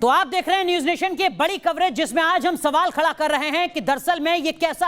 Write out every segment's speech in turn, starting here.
तो आप देख रहे हैं न्यूज नेशन की बड़ी कवरेज, जिसमें आज हम सवाल खड़ा कर रहे हैं कि दरअसल में ये कैसा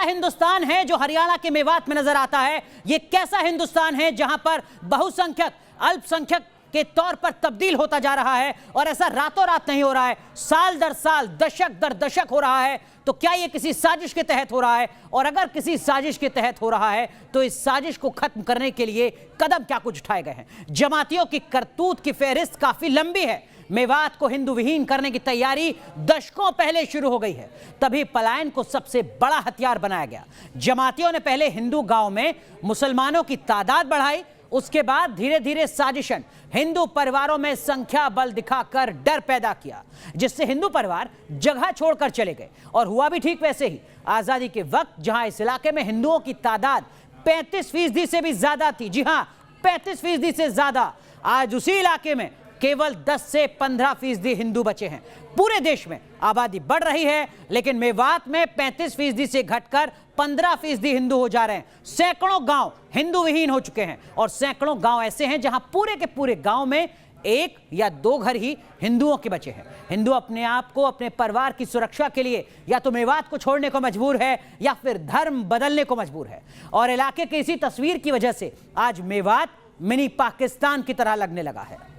हिंदुस्तान है जो हरियाणा के मेवात में नजर आता है। ये कैसा हिंदुस्तान है जहां पर बहुसंख्यक अल्पसंख्यक के तौर पर तब्दील होता जा रहा है, और ऐसा रातों रात नहीं हो रहा है, साल दर साल, दशक दर दशक हो रहा है। तो क्या ये किसी साजिश के तहत हो रहा है? और अगर किसी साजिश के तहत हो रहा है तो इस साजिश को खत्म करने के लिए कदम क्या कुछ उठाए गए हैं? जमातियों की करतूत की फेहरिस्त काफी लंबी है। मेवात को हिंदू विहीन करने की तैयारी दशकों पहले शुरू हो गई है, तभी पलायन को सबसे बड़ा हथियार बनाया गया। जमातियों ने पहले हिंदू गांव में मुसलमानों की तादाद बढ़ाई, उसके बाद धीरे धीरे साजिशन हिंदू परिवारों में संख्या बल दिखाकर डर पैदा किया, जिससे हिंदू परिवार जगह छोड़कर चले गए। और हुआ भी ठीक वैसे ही। आजादी के वक्त जहां इस इलाके में हिंदुओं की तादाद 35% से भी ज्यादा थी, जी हां 35% से ज्यादा, आज उसी इलाके में केवल 10 से 15% हिंदू बचे हैं। पूरे देश में आबादी बढ़ रही है, लेकिन मेवात में 35% से घटकर 15% हिंदू हो जा रहे हैं। सैकड़ों गांव हिंदू विहीन हो चुके हैं, और सैकड़ों गांव ऐसे हैं जहां पूरे के पूरे गांव में 1 या 2 घर ही हिंदुओं के बचे हैं। हिंदू अपने आप को, अपने परिवार की सुरक्षा के लिए या तो मेवात को छोड़ने को मजबूर है या फिर धर्म बदलने को मजबूर है। और इलाके की इसी तस्वीर की वजह से आज मेवात मिनी पाकिस्तान की तरह लगने लगा है।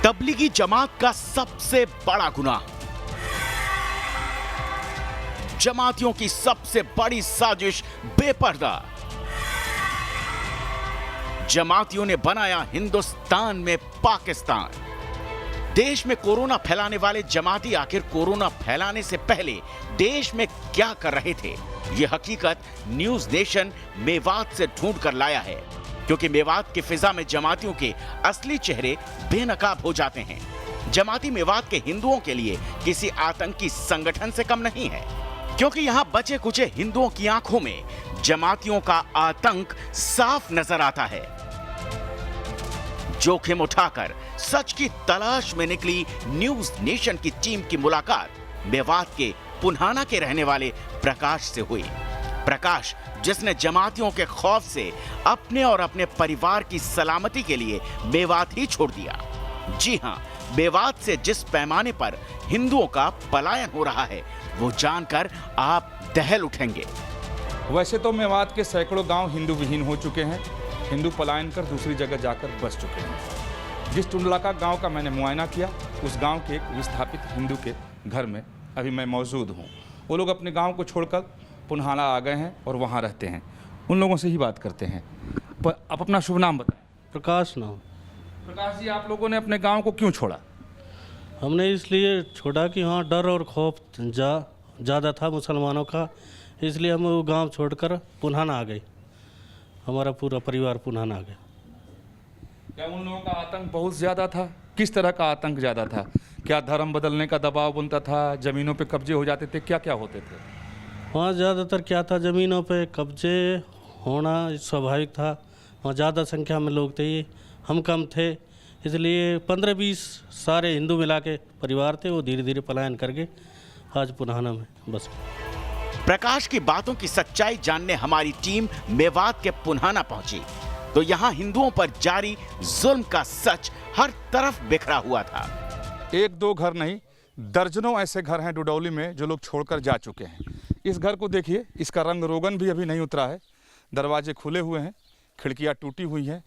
तबलीगी जमात का सबसे बड़ा गुनाह, जमातियों की सबसे बड़ी साजिश बेपर्दा। जमातियों ने बनाया हिंदुस्तान में पाकिस्तान। देश में कोरोना फैलाने वाले जमाती आखिर कोरोना फैलाने से पहले देश में क्या कर रहे थे, यह हकीकत न्यूज नेशन मेवात से ढूंढ कर लाया है। क्योंकि मेवात की फिजा में जमातियों के असली चेहरे बेनकाब हो जाते हैं। जमाती मेवात के हिंदुओं के लिए किसी आतंकी संगठन से कम नहीं है, क्योंकि यहां बचे कुचे हिंदुओं की आंखों में जमातियों का आतंक साफ नजर आता है। जोखिम उठाकर सच की तलाश में निकली न्यूज नेशन की टीम की मुलाकात मेवात के पुन्हाना के रहने वाले प्रकाश से हुई। प्रकाश, जिसने जमातियों के खौफ से अपने और अपने परिवार की सलामती के लिए मेवात ही छोड़ दिया। जी हां, मेवात से जिस पैमाने पर हिंदुओं का पलायन हो रहा है, वो जानकर आप दहल उठेंगे। वैसे तो मेवात के सैकड़ों गांव हिंदू विहीन हो चुके हैं। हिंदू पलायन कर दूसरी जगह जाकर बस चुके हैं। जिस टुंडलाका गांव का मैंने मुआयना किया, उस गांव के एक विस्थापित हिंदू के घर में अभी मैं मौजूद हूं। वो लोग अपने गांव को छोड़कर पुन्हाना आ गए हैं और वहाँ रहते हैं। उन लोगों से ही बात करते हैं। पर आप अपना शुभ नाम बताएं। प्रकाश नाम। प्रकाश जी, आप लोगों ने अपने गांव को क्यों छोड़ा? हमने इसलिए छोड़ा कि वहाँ डर और खौफ ज़्यादा था मुसलमानों का, इसलिए हम वो गांव छोड़कर पुन्हाना आ गए। हमारा पूरा परिवार पुन्हाना आ गया। क्या उन लोगों का आतंक बहुत ज़्यादा था? किस तरह का आतंक ज़्यादा था? क्या धर्म बदलने का दबाव बनता था? ज़मीनों पर कब्जे हो जाते थे? क्या क्या होते थे वहाँ? ज़्यादातर क्या था, ज़मीनों पे कब्जे होना स्वाभाविक था। वहाँ ज़्यादा संख्या में लोग थे, हम कम थे, इसलिए 15-20 सारे हिंदू मिला के परिवार थे। वो धीरे धीरे पलायन करके आज पुन्हाना में बस। प्रकाश की बातों की सच्चाई जानने हमारी टीम मेवात के पुन्हाना पहुंची, तो यहाँ हिंदुओं पर जारी जुल्म का सच हर तरफ बिखरा हुआ था। 1-2 घर नहीं, दर्जनों ऐसे घर हैं डुडौली में जो लोग छोड़कर जा चुके हैं। इस घर को देखिए, इसका रंग रोगन भी अभी नहीं उतरा है। दरवाजे खुले हुए हैं, खिड़कियां टूटी हुई हैं।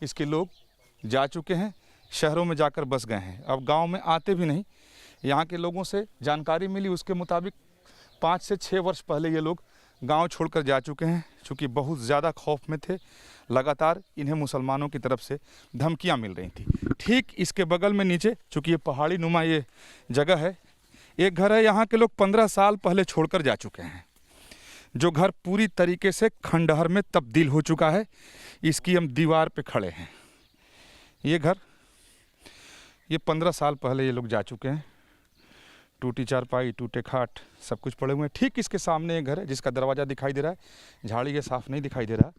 इसके लोग जा चुके हैं, शहरों में जाकर बस गए हैं, अब गांव में आते भी नहीं। यहाँ के लोगों से जानकारी मिली, उसके मुताबिक 5 से 6 वर्ष पहले ये लोग गांव छोड़कर जा चुके हैं। चूँकि बहुत ज़्यादा खौफ में थे, लगातार इन्हें मुसलमानों की तरफ से धमकियाँ मिल रही थी। ठीक इसके बगल में नीचे, चूँकि ये पहाड़ी नुमा ये जगह है, एक घर है। यहाँ के लोग 15 साल पहले छोड़कर जा चुके हैं। जो घर पूरी तरीके से खंडहर में तब्दील हो चुका है। इसकी हम दीवार पे खड़े हैं। ये घर, ये 15 साल पहले ये लोग जा चुके हैं। टूटी चारपाई, टूटे खाट, सब कुछ पड़े हुए हैं। ठीक इसके सामने एक घर है जिसका दरवाज़ा दिखाई दे रहा है, झाड़ी ये साफ नहीं दिखाई दे रहा।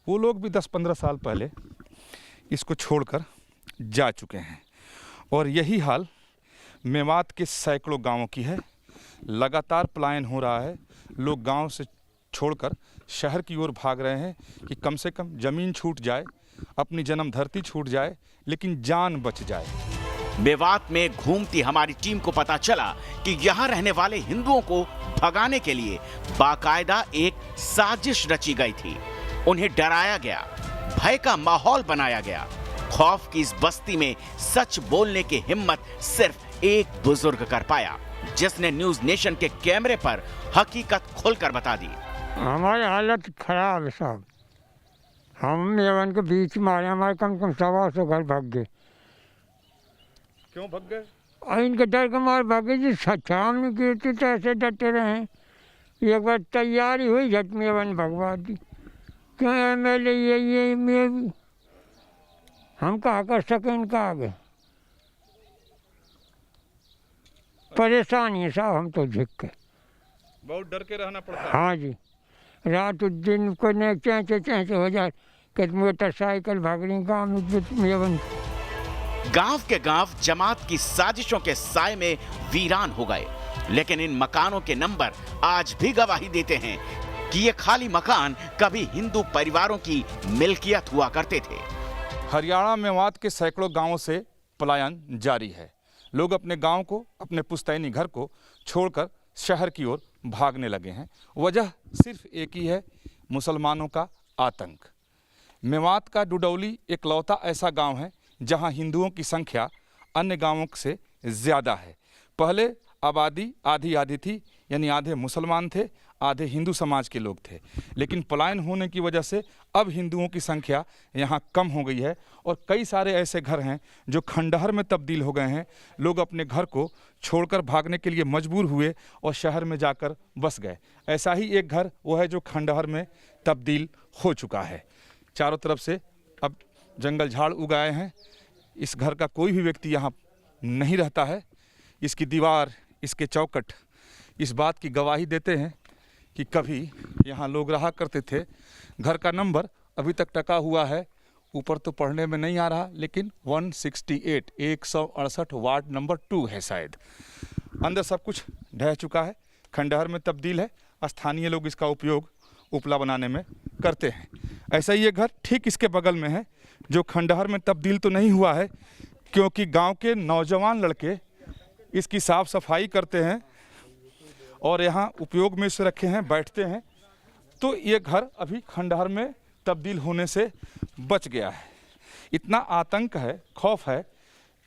वो लोग भी 10-15 साल पहले इसको छोड़कर जा चुके हैं। और यही हाल मेवात के सैकड़ों गांवों की है। लगातार पलायन हो रहा है, लोग गांव से छोड़कर शहर की ओर भाग रहे हैं कि कम से कम ज़मीन छूट जाए, अपनी जन्म धरती छूट जाए, लेकिन जान बच जाए। मेवात में घूमती हमारी टीम को पता चला कि यहाँ रहने वाले हिंदुओं को भगाने के लिए बाकायदा एक साजिश रची गई थी। उन्हें डराया गया, भय का माहौल बनाया गया। खौफ की इस बस्ती में सच बोलने की हिम्मत सिर्फ एक बुजुर्ग कर पाया, जिसने न्यूज नेशन के कैमरे पर हकीकत खोलकर बता दी। हमारी हालत खराब है साहब। हम मेवन के बीच में आए, हमारे कम से कम 125 घर भाग गए। क्यों भाग गए? और इनके डर के मारे भागे जी। शाम में गिरती तो ऐसे डरते रहे। एक बार तैयारी हुई, झट मेवन भगवा दी। क्यों MLA ये में भी हम कहा कर सके इनका आगे। परेशानी है साहब, हम तो झिक के बहुत डर के रहना पड़ता है। हाँ जी, रात दिन को न चैंचे हो जाए कि मोटरसाइकिल भाग रही गाँव में। गांव के गांव जमात की साजिशों के साए में वीरान हो गए, लेकिन इन मकानों के नंबर आज भी गवाही देते हैं कि ये खाली मकान कभी हिंदू परिवारों की मिल्कियत हुआ करते थे। हरियाणा मेवात के सैकड़ों गांवों से पलायन जारी है। लोग अपने गांव को, अपने पुश्तैनी घर को छोड़कर शहर की ओर भागने लगे हैं। वजह सिर्फ एक ही है, मुसलमानों का आतंक। मेवात का डुडौली एक लौता ऐसा गांव है जहां हिंदुओं की संख्या अन्य गांवों से ज़्यादा है। पहले आबादी आधी आधी थी, यानी आधे मुसलमान थे, आधे हिंदू समाज के लोग थे। लेकिन पलायन होने की वजह से अब हिंदुओं की संख्या यहाँ कम हो गई है और कई सारे ऐसे घर हैं जो खंडहर में तब्दील हो गए हैं। लोग अपने घर को छोड़कर भागने के लिए मजबूर हुए और शहर में जाकर बस गए। ऐसा ही एक घर वो है जो खंडहर में तब्दील हो चुका है। चारों तरफ से अब जंगल झाड़ उगाए हैं। इस घर का कोई भी व्यक्ति यहाँ नहीं रहता है। इसकी दीवार, इसके चौखट इस बात की गवाही देते हैं कि कभी यहाँ लोग रहा करते थे। घर का नंबर अभी तक टका हुआ है, ऊपर तो पढ़ने में नहीं आ रहा, लेकिन 168 168 वार्ड नंबर 2 है शायद। अंदर सब कुछ ढह चुका है, खंडहर में तब्दील है। स्थानीय लोग इसका उपयोग उपला बनाने में करते हैं। ऐसा ही ये घर ठीक इसके बगल में है जो खंडहर में तब्दील तो नहीं हुआ है, क्योंकि गांव के नौजवान लड़के इसकी साफ सफाई करते हैं और यहाँ उपयोग में इसे रखे हैं, बैठते हैं। तो ये घर अभी खंडहर में तब्दील होने से बच गया है। इतना आतंक है, खौफ है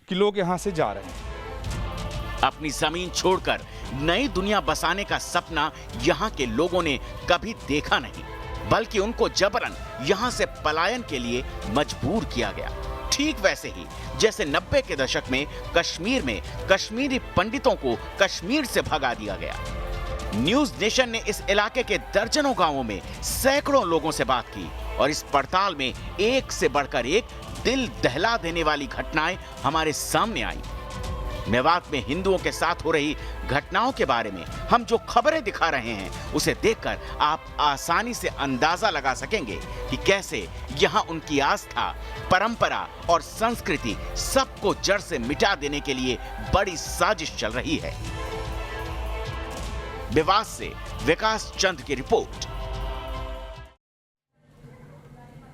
कि लोग यहाँ से जा रहे हैं। अपनी जमीन छोड़कर नई दुनिया बसाने का सपना यहाँ के लोगों ने कभी देखा नहीं, बल्कि उनको जबरन यहाँ से पलायन के लिए मजबूर किया गया। ठीक वैसे ही जैसे 90 के दशक में कश्मीर में कश्मीरी पंडितों को कश्मीर से भगा दिया गया। न्यूज नेशन ने इस इलाके के दर्जनों गांवों में सैकड़ों लोगों से बात की और इस पड़ताल में एक से बढ़कर एक दिल दहला देने वाली घटनाएं हमारे सामने आई। मेवात में हिंदुओं के साथ हो रही घटनाओं के बारे में हम जो खबरें दिखा रहे हैं, उसे देखकर आप आसानी से अंदाजा लगा सकेंगे कि कैसे यहाँ उनकी आस्था, परंपरा और संस्कृति सबको जड़ से मिटा देने के लिए बड़ी साजिश चल रही है। मेवात से विकास चंद की रिपोर्ट।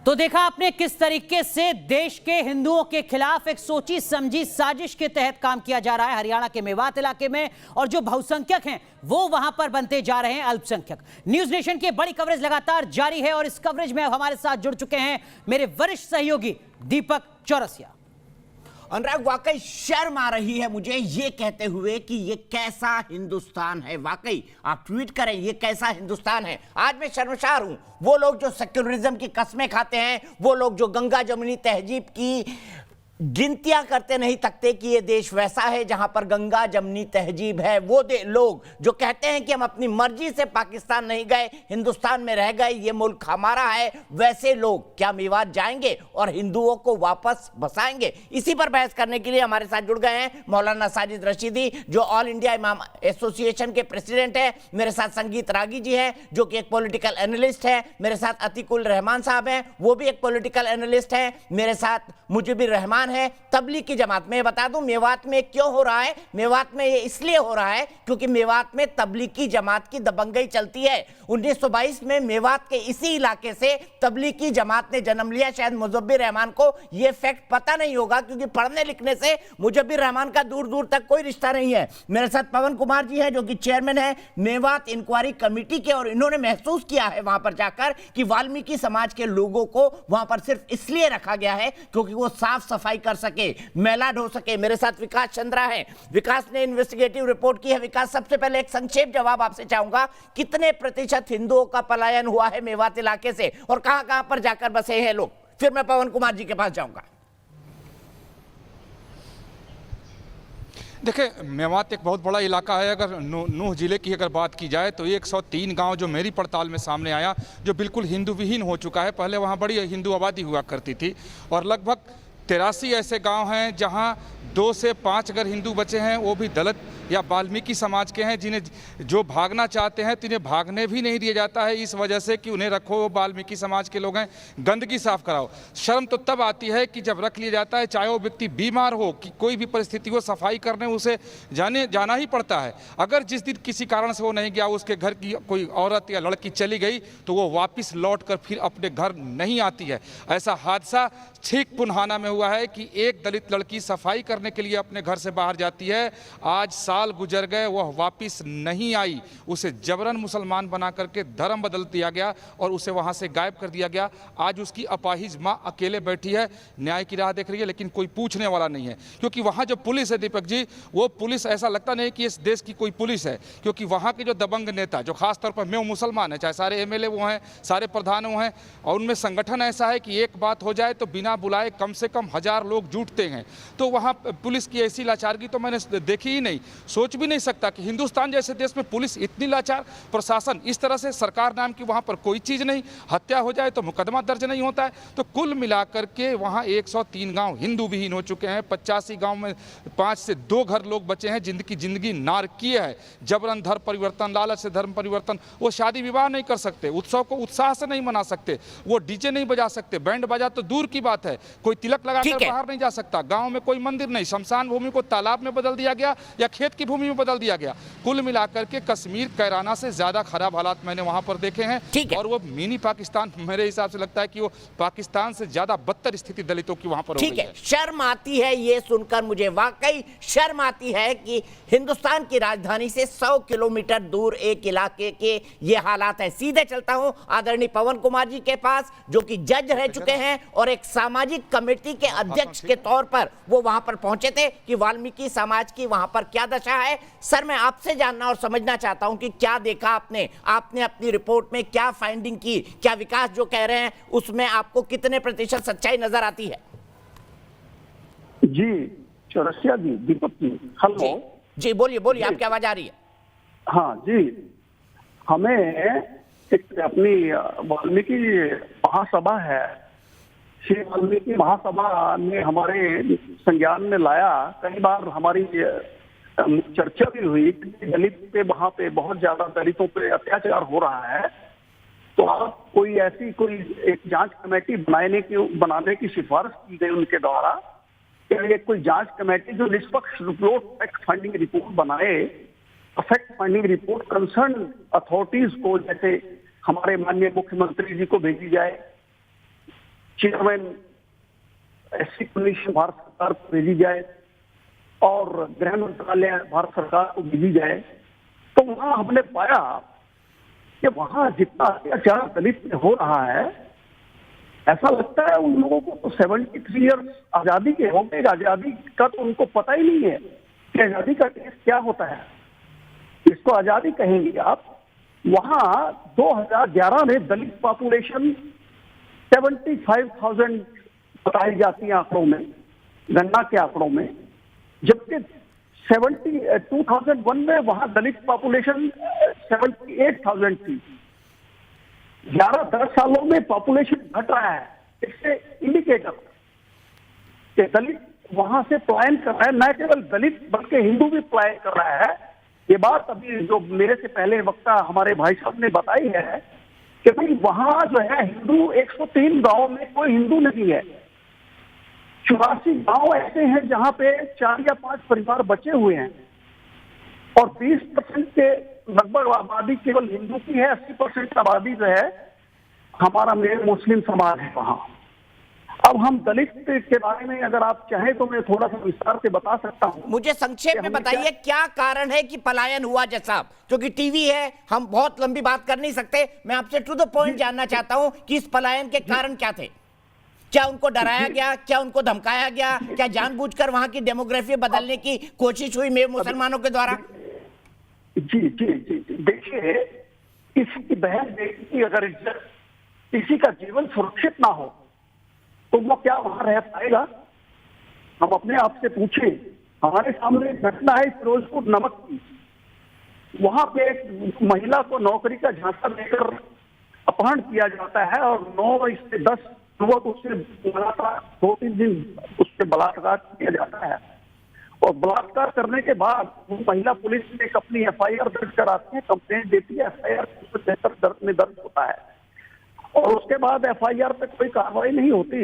तो देखा आपने किस तरीके से देश के हिंदुओं के खिलाफ एक सोची समझी साजिश के तहत काम किया जा रहा है हरियाणा के मेवात इलाके में, और जो बहुसंख्यक हैं वो वहां पर बनते जा रहे हैं अल्पसंख्यक। न्यूज नेशन की बड़ी कवरेज लगातार जारी है और इस कवरेज में अब हमारे साथ जुड़ चुके हैं मेरे वरिष्ठ सहयोगी दीपक चौरसिया। अनुराग, वाकई शर्म आ रही है मुझे ये कहते हुए कि ये कैसा हिंदुस्तान है। वाकई आप ट्वीट करें, ये कैसा हिंदुस्तान है। आज मैं शर्मसार हूं। वो लोग जो सेक्युलरिज्म की कस्में खाते हैं, वो लोग जो गंगा जमुनी तहजीब की गिनतियां करते नहीं थकते कि ये देश वैसा है जहां पर गंगा जमनी तहजीब है। वो लोग जो कहते हैं कि हम अपनी मर्जी से पाकिस्तान नहीं गए, हिंदुस्तान में रह गए, ये मुल्क हमारा है, वैसे लोग क्या मेवात जाएंगे और हिंदुओं को वापस बसाएंगे? इसी पर बहस करने के लिए हमारे साथ जुड़ गए हैं मौलाना साजिद रशीदी, जो ऑल इंडिया इमाम एसोसिएशन के प्रेसिडेंट है। मेरे साथ संगीत रागी जी हैं, जो कि एक पॉलिटिकल एनालिस्ट है। मेरे साथ अतीकुल रहमान साहब हैं, वो भी एक पॉलिटिकल एनालिस्ट हैं। मेरे साथ मुजीबुर रहमान है, तबलीग की जमात में। बता दूं मेवात में क्यों हो रहा है। मेवात में ये इसलिए हो रहा है क्योंकि मेवात में तबलीग की जमात की दबंगई चलती है। 1922 में मेवात के इसी इलाके से तबलीग की जमात ने जन्म लिया। शायद मुजब्बिर रहमान को यह फैक्ट पता नहीं होगा, क्योंकि पढ़ने लिखने से मुजब्बिर रहमान का दूर दूर तक कोई रिश्ता नहीं है। मेरे साथ पवन कुमार जी हैं, जो कि चेयरमैन है मेवात इंक्वायरी कमेटी के, और इन्होंने महसूस किया है वहां पर जाकर कि वाल्मीकि समाज के लोगों को वहां पर सिर्फ इसलिए रखा गया है क्योंकि वो साफ सफाई कर सके, मैला ढो सके। मेरे साथ विकास चंद्रा है, विकास ने इन्वेस्टिगेटिव रिपोर्ट की है। विकास, सबसे पहले एक संक्षेप जवाब आपसे चाहूंगा, कितने प्रतिशत हिंदुओं का पलायन हुआ है मेवात इलाके से और कहां कहां पर जाकर बसे हैं लोग? फिर मैं पवन कुमार जी के पास जाऊंगा। देखिए, मेवात एक बहुत बड़ा इलाका है। अगर नूह जिले की अगर बात की जाए तो 103 गांव जो मेरी पड़ताल में सामने आया, जो बिल्कुल हिंदू विहीन हो चुका है। पहले वहां बड़ी हिंदू आबादी हुआ करती थी, और लगभग 83 ऐसे गांव हैं जहां 2 से 5 अगर हिंदू बचे हैं, वो भी दलित या वाल्मीकि समाज के हैं, जिन्हें जो भागना चाहते हैं तो इन्हें भागने भी नहीं दिया जाता है, इस वजह से कि उन्हें रखो, वो वाल्मीकि समाज के लोग हैं, गंदगी साफ कराओ। शर्म तो तब आती है कि जब रख लिया जाता है, चाहे वो व्यक्ति बीमार हो, कि कोई भी परिस्थिति हो, सफाई करने उसे जाना ही पड़ता है। अगर जिस दिन किसी कारण से वो नहीं गया, उसके घर की कोई औरत या लड़की चली गई, तो वो वापस लौट कर फिर अपने घर नहीं आती है। ऐसा हादसा ठीक पुनहाना में हुआ है कि एक दलित लड़की सफाई करने के लिए अपने घर से बाहर जाती है, आज साल गुजर गए, वह वापस नहीं आई। उसे जबरन मुसलमान बना करके धर्म बदल दिया गया और उसे वहां से गायब कर दिया गया। आज उसकी अपाहिज माँ अकेले बैठी है, न्याय की राह देख रही है, लेकिन कोई पूछने वाला नहीं है। क्योंकि वहाँ जो पुलिस है दीपक जी, वो पुलिस ऐसा लगता नहीं कि इस देश की कोई पुलिस है, क्योंकि वहाँ के जो दबंग नेता, जो खासतौर पर मैं मुसलमान है, चाहे सारे MLA वो हैं, सारे प्रधान वो हैं, और उनमें संगठन ऐसा है कि एक बात हो जाए तो बिना बुलाए कम से कम 1000 लोग जुटते हैं। तो वहाँ पुलिस की ऐसी लाचारगी तो मैंने देखी ही नहीं, सोच भी नहीं सकता कि हिंदुस्तान जैसे देश में पुलिस इतनी लाचार, प्रशासन इस तरह से, सरकार नाम की वहाँ पर कोई चीज़ नहीं, हत्या हो जाए तो मुकदमा दर्ज नहीं होता है। तो कुल मिलाकर के वहाँ 103 गांव हिंदू विहीन हो चुके हैं। 85 गांव में 5 से 2 घर लोग बचे हैं जिनकी जिंदगी नारकीय है। जबरन धर्म परिवर्तन, लालच से धर्म परिवर्तन। वो शादी विवाह नहीं कर सकते, उत्सव को उत्साह से नहीं मना सकते, वो डीजे नहीं बजा सकते, बैंड बजा तो दूर की बात है, कोई तिलक लगाकर बाहर नहीं जा सकता। गांव में कोई मंदिर नहीं, शमशान भूमि को तालाब में बदल दिया गया या खेत की भूमि में बदल दिया गया। कुल मिलाकर के कश्मीर कैराना से ज्यादा खराब हालात मैंने वहां पर देखे हैं। और वो मिनी पाकिस्तान मेरे हिसाब से लगता है कि वो पाकिस्तान से ज्यादा बदतर स्थिति दलितों की वहां पर हो गई है। शर्म आती है ये सुनकर, मुझे वाकई शर्म आती है कि हिंदुस्तान की राजधानी से 100 किलोमीटर दूर एक इलाके के ये हालात है। सीधे चलता हूं आदरणीय पवन कुमार जी के पास, जो कि जज रह चुके हैं और एक सामाजिक कमेटी के अध्यक्ष के तौर पर वो वहां पर पहुंचे थे कि वाल्मीकि समाज की वहां पर क्या दशा है। सर, मैं आपसे जानना और समझना चाहता हूं कि क्या देखा आपने अपनी रिपोर्ट में क्या फाइंडिंग की? क्या विकास जो कह रहे हैं उसमें आपको कितने प्रतिशत सच्चाई नजर आती है? जी चौरसिया जी, दीपक जी, हेलो जी बोलिए, आपकी आवाज आ रही है। हाँ जी, हमें एक अपनी वाल्मीकि महासभा है, श्री वाल्मीकि महासभा ने हमारे संज्ञान में लाया। कई बार हमारी चर्चा भी हुई कि दलित पे वहां पे बहुत ज्यादा दलितों पे अत्याचार हो रहा है, तो आप कोई ऐसी कोई एक जांच कमेटी बनाने की सिफारिश की गई उनके द्वारा कि कोई जांच कमेटी जो निष्पक्ष रिपोर्ट, फैक्ट फाइंडिंग रिपोर्ट बनाए, fact finding report concern authorities को, जैसे हमारे माननीय मुख्यमंत्री जी को भेजी जाए, चेयरमैन SC कमीशन भारत सरकार को भेजी जाए और गृह मंत्रालय भारत सरकार को भेजी जाए। तो वहां हमने पाया कि वहां जितना अत्याचार दलित में हो रहा है, ऐसा लगता है उन लोगों को तो 73 ईयर्स आजादी के हो गए, आजादी का तो उनको पता ही नहीं है कि आजादी का टेस्ट क्या होता है, इसको आजादी कहेंगे आप। वहां 2011 में दलित पॉपुलेशन 75,000 बताई जाती है आंकड़ों में, गणना के आंकड़ों में, जबकि 2001 में वहां दलित पॉपुलेशन 78,000 थी। 11-10 सालों में पॉपुलेशन घट रहा है। इससे इंडिकेटर कि दलित वहां से पलायन कर रहा है, न केवल दलित बल्कि हिंदू भी पलायन कर रहा है। ये बात अभी जो मेरे से पहले वक्ता हमारे भाई साहब ने बताई है कि भाई वहां जो है हिंदू 103 गांव में कोई हिंदू नहीं है। 84 गांव ऐसे हैं जहां पे 4 या 5 परिवार बचे हुए हैं और 20% के लगभग आबादी केवल हिंदू की है। 80% आबादी जो है हमारा मेरे मुस्लिम समाज है वहां। अब हम दलित के बारे में अगर आप चाहें तो मैं थोड़ा सा विस्तार से बता सकता हूं। मुझे संक्षेप में बताइए क्या कारण है कि पलायन हुआ जज साहब, क्योंकि टीवी है, हम बहुत लंबी बात कर नहीं सकते। मैं आपसे टू द पॉइंट जानना चाहता हूं कि इस पलायन के कारण क्या थे। क्या उनको डराया गया, क्या उनको धमकाया गया, क्या जानबूझकर वहां की डेमोग्राफी बदलने की कोशिश हुई मुसलमानों के द्वारा? जी जी जी देखिए, किसी की बहन बेटी की अगर इज्जत, किसी का जीवन सुरक्षित ना हो तो वो क्या वहां रह पाएगा? हम अपने आप से पूछें। हमारे सामने एक घटना है फिरोजपुर नमक की। वहां पे एक महिला को नौकरी का झांसा देकर अपहरण किया जाता है और 9 से 10 युवक उससे लगातार 2-3 दिन उससे बलात्कार किया जाता है और बलात्कार करने के बाद वो महिला पुलिस में एक अपनी FIR दर्ज कराती है, कंप्लेंट देती है। FIR 173 में दर्ज होता है और उसके बाद FIR पे कोई कार्रवाई नहीं होती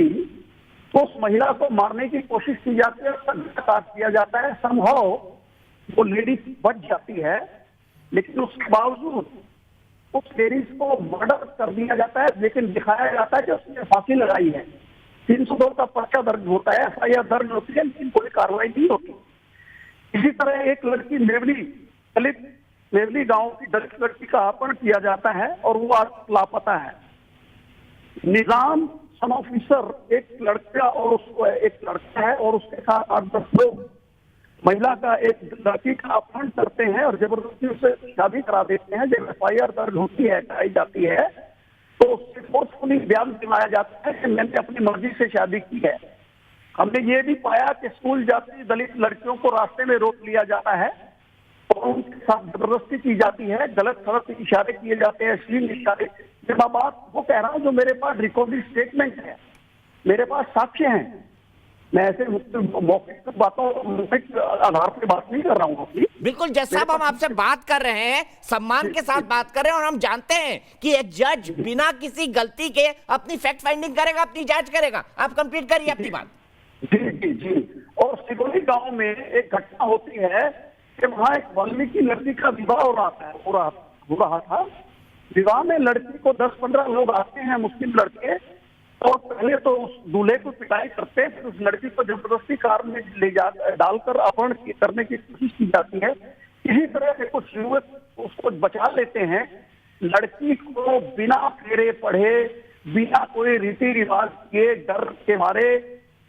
तो उस महिला को मारने की कोशिश की जाती है, उसका काट दिया जाता है। समहाउ वो लेडी बच जाती है, लेकिन उसके बावजूद उस लेडीज को मर्डर कर दिया जाता है, लेकिन दिखाया जाता है कि उसने फांसी लगाई है। 302 का पर्चा दर्ज होता है, FIR दर्ज होती है, लेकिन कोई कार्रवाई नहीं होती। इसी तरह एक लड़की मेवली गांव की दलित लड़की का अपहरण किया जाता है और वो आज लापता है। निजाम सन ऑफिसर एक लड़का और उसको एक लड़का है और उसके साथ 8-10 लोग महिला का एक लड़की का अपहरण करते हैं और जबरदस्ती उसे शादी करा देते हैं। जब FIR दर्ज होती है, कराई जाती है, तो उससे फोर्सफुली बयान दिलाया जाता है कि मैंने अपनी मर्जी से शादी की है। हमने ये भी पाया कि स्कूल जाती दलित लड़कियों को रास्ते में रोक लिया जाता है और उनके साथ जबरदस्ती की जाती है, गलत सलत इशारे किए जाते हैं, अश्लील इशारे। मैं बात वो कह रहा हूँ जो मेरे पास रिकॉर्डेड स्टेटमेंट है, मेरे पास साक्ष्य हैं। मैं ऐसे मौखिक बातों मौखिक आधार पर बात नहीं कर रहा हूँ। बिल्कुल जज साहब, हम आपसे बात कर रहे हैं, सम्मान के साथ बात कर रहे हैं और हम जानते हैं कि एक जज बिना किसी गलती के अपनी फैक्ट फाइंडिंग करेगा, अपनी जांच करेगा। आप कंप्लीट करिए अपनी बात। जी जी जी। और सिगोली गांव में एक घटना होती है कि वहां एक वाल्मीकि लड़की का विवाह हो रहा था। विवाह में लड़की को 10-15 लोग आते हैं, मुस्लिम लड़के, और पहले तो उस दूल्हे को पिटाई करते हैं, फिर उस लड़की को जबरदस्ती कार में ले जा डालकर अपहरण करने की कोशिश की जाती है। इसी तरह से कुछ युवक उसको बचा लेते हैं। लड़की को बिना फेरे पढ़े, बिना कोई रीति रिवाज किए, डर के मारे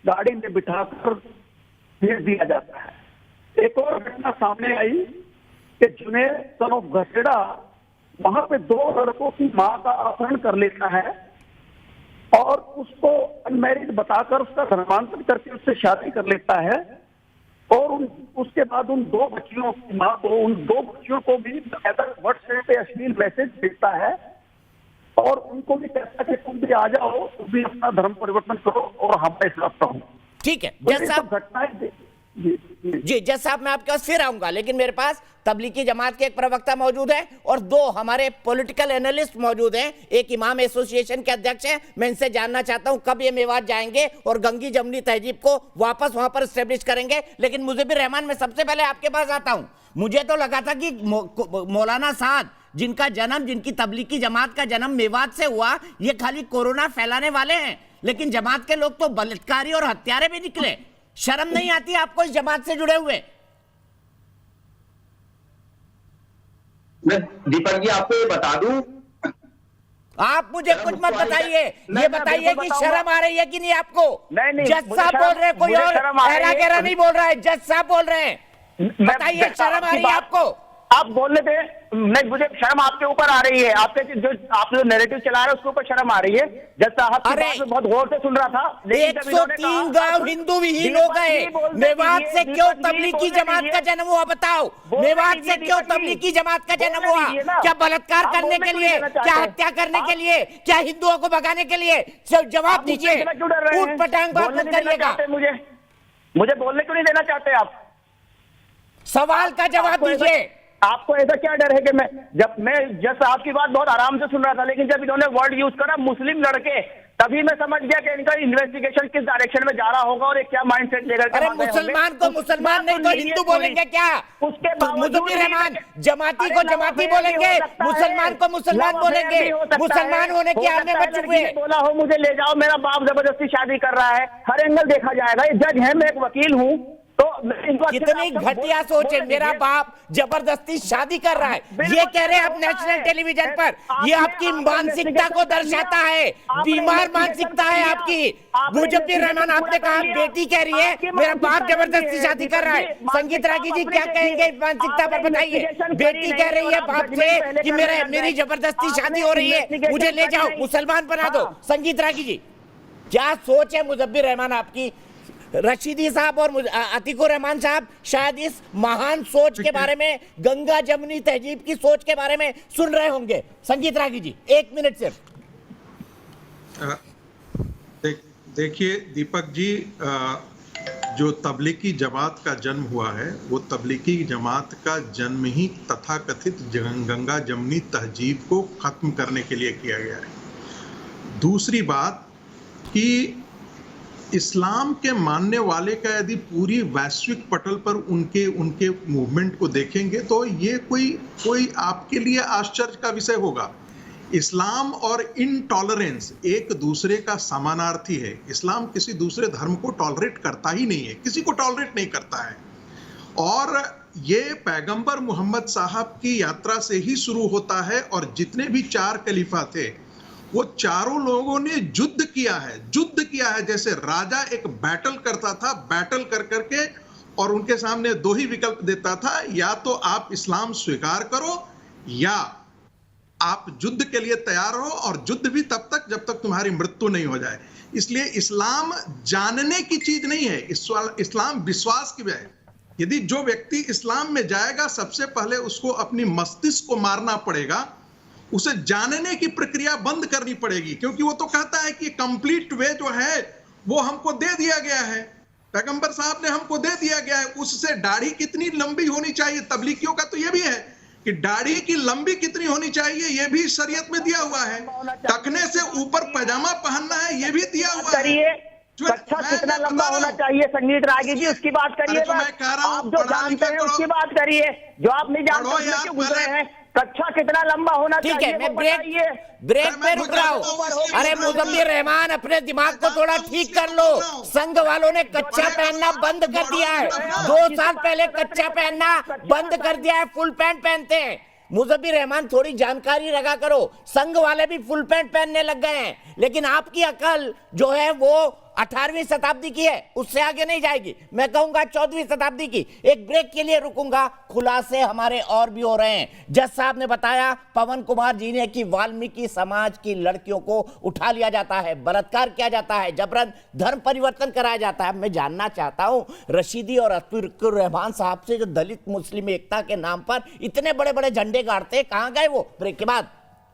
गाड़ी में बिठाकर भेज दिया जाता है। एक और घटना सामने आई कि जुनैद सन ऑफ घसेड़ा वहां पे 2 लड़कों की मां का अपहरण कर लेता है और उसको अनमैरिड बताकर उसका धर्मांतरण करके उससे शादी कर लेता है और उसके बाद उन 2 बच्चियों की मां को, उन 2 बच्चियों को भी व्हाट्सएप पे अश्लील मैसेज भेजता है और उनको भी कहता है कि तुम भी आ जाओ, तुम भी अपना धर्म परिवर्तन करो और हमारे साथ रहो। ठीक है जज साहब, घटनाएं जी जज साहब, मैं आपके पास फिर आऊंगा, लेकिन मेरे पास तबलीगी जमात के एक प्रवक्ता मौजूद है और 2 हमारे पॉलिटिकल एनालिस्ट मौजूद हैं। एक इमाम एसोसिएशन के अध्यक्ष हैं। मैं इनसे जानना चाहता हूं कब ये मेवात जाएंगे और गंगी जमनी तहजीब को वापस वहां पर स्टेब्लिश करेंगे। लेकिन मुजीबिर रहमान, मैं सबसे पहले आपके पास आता हूं। मुझे तो लगा था कि मौलाना साद, जिनका जन्म, जिनकी तबलीगी जमात का जन्म मेवात से हुआ, ये खाली कोरोना फैलाने वाले हैं, लेकिन जमात के लोग तो बलात्कारी और हत्यारे भी निकले। शर्म नहीं आती आपको इस जमात से जुड़े हुए? मैं दीपक जी आपको ये बता दूं, आप मुझे कुछ मत बताइए, ये बताइए कि शर्म आ रही है कि नहीं आपको? नहीं, जज साहब बोल रहे हैं, कोई और गहरा नहीं बोल रहा है, जज साहब बोल रहे हैं। बताइए शर्म आ रही है आपको? आप बोल रहे थे, मैं मुझे शर्म आपके ऊपर आ रही है, आपके जो आप जो नैरेटिव चला रहे हैं उसके ऊपर शर्म आ रही है। जज साहब की बात में बहुत गौर से सुन रहा था, लेकिन जब इन्होंने 103 गांव हिंदू विहीन हो गए। मेवात से क्यों तबलीगी जमात का जन्म हुआ, बताओ? मेवात से क्यों तबलीगी जमात का जन्म हुआ? क्या बलात्कार करने के लिए, क्या हत्या करने के लिए, क्या हिंदुओं को भगाने के लिए? जवाब दीजिए, ऊट पटांग बात मत करिएगा। मुझे बोलने क्यों नहीं देना चाहते आप? सवाल का जवाब दीजिए। आपको ऐसा क्या डर है कि मैं जब आपकी बात बहुत आराम से सुन रहा था, लेकिन जब इन्होंने वर्ड यूज करा मुस्लिम लड़के, तभी मैं समझ गया कि इनका इन्वेस्टिगेशन किस डायरेक्शन में जा रहा होगा और एक क्या माइंडसेट लेकर। अरे मुसलमान को मुसलमान नहीं तो हिंदू बोलेंगे क्या? उसके मुजफ्फर रहमान जमाती को जमाती बोलेंगे, मुसलमान को मुसलमान बोलेंगे। मुसलमान होने की आपने मत चुके बोला हो मुझे ले जाओ, मेरा बाप जबरदस्ती शादी कर रहा है, हर एंगल देखा जाएगा। ये जज है, मैं एक वकील हूँ, तो कितनी घटिया सोच है। मेरा बाप जबरदस्ती शादी कर रहा है, ये कह रहे हैं आप नेशनल टेलीविजन पर। ये आपकी मानसिकता को दर्शाता है, बीमार मानसिकता है आपकी। मुजफ्फर रहमान आपने कहा, बेटी कह रही है मेरा बाप जबरदस्ती शादी कर रहा है। संगीत रागी जी क्या कहेंगे इस मानसिकता पर, बताइए? बेटी कह रही है बाप से कि मेरी जबरदस्ती शादी हो रही है, मुझे ले जाओ, मुसलमान बना दो। संगीत रागी जी, क्या सोच है मुजफ्फर रहमान आपकी? रशीदी साहब और अतीकुर रहमान साहब शायद इस महान सोच के बारे में, गंगा जमुनी तहजीब की सोच के बारे में सुन रहे होंगे। संगीत रागी जी, 1 मिनट सिर्फ। देखिए दीपक जी, जो तबलीगी जमात का जन्म हुआ है, वो तबलीगी जमात का जन्म ही तथाकथित गंगा जमुनी तहजीब को खत्म करने के लिए किया गया है। दूसरी बात कि इस्लाम के मानने वाले का यदि पूरी वैश्विक पटल पर उनके मूवमेंट को देखेंगे तो ये कोई आपके लिए आश्चर्य का विषय होगा। इस्लाम और इनटॉलरेंस एक दूसरे का समानार्थी है। इस्लाम किसी दूसरे धर्म को टॉलरेट करता ही नहीं है, किसी को टॉलरेट नहीं करता है। और ये पैगंबर मोहम्मद साहब की यात्रा से ही शुरू होता है, और जितने भी 4 खलीफा थे वो चारों लोगों ने युद्ध किया है। जैसे राजा एक बैटल करता था, बैटल कर करके, और उनके सामने 2 ही विकल्प देता था, या तो आप इस्लाम स्वीकार करो या आप युद्ध के लिए तैयार हो, और युद्ध भी तब तक जब तक तुम्हारी मृत्यु नहीं हो जाए। इसलिए इस्लाम जानने की चीज नहीं है, इस्लाम विश्वास की है। यदि जो व्यक्ति इस्लाम में जाएगा, सबसे पहले उसको अपनी मस्तिष्क को मारना पड़ेगा, उसे जानने की प्रक्रिया बंद करनी पड़ेगी, क्योंकि वो तो कहता है कि कंप्लीट वे जो है वो हमको दे दिया गया है, पैगंबर साहब ने हमको दे दिया गया है। उससे दाढ़ी कितनी लंबी होनी चाहिए, तबलीगियों का तो ये भी है कि दाढ़ी की लंबी कितनी होनी चाहिए, ये भी शरीयत में दिया हुआ है। टखने से ऊपर पैजामा पहनना है, ये भी दिया हुआ है। कच्छा कितना लंबा होना चाहिए, संगीत रागी जी उसकी बात करिए। आप जो जानते हैं उसकी बात करिए, जो आप नहीं जानते क्यों गुजरे हैं। कच्छा कितना लंबा होना चाहिए? ठीक है, मैं ब्रेक पे रुक रहा हूँ। अरे मुजफ्फर रहमान, अपने दिमाग को थोड़ा ठीक कर लो। संघ वालों ने कच्छा पहनना बंद कर दिया है, 2 साल पहले कच्छा पहनना बंद कर दिया है, फुल पैंट पहनते हैं। मुजफ्फर रहमान, थोड़ी जानकारी रखा करो। संघ वाले भी फुल पैंट पहनने लग गए हैं, लेकिन आपकी अकल जो है वो 18वीं शताब्दी की है, उससे आगे नहीं जाएगी। मैं कहूंगा 14वीं शताब्दी की। एक ब्रेक के लिए रुकूंगा, खुलासे हमारे और भी हो रहे हैं। जज साहब ने बताया, पवन कुमार जी ने, कि वाल्मीकि समाज की लड़कियों को उठा लिया जाता है, बलात्कार किया जाता है, जबरन धर्म परिवर्तन कराया जाता है। मैं जानना चाहता हूं रशीदी और अतीकुर रहमान साहब से, जो दलित मुस्लिम एकता के नाम पर इतने बड़े बड़े झंडे गाड़ते, कहां गए वो? ब्रेक के बाद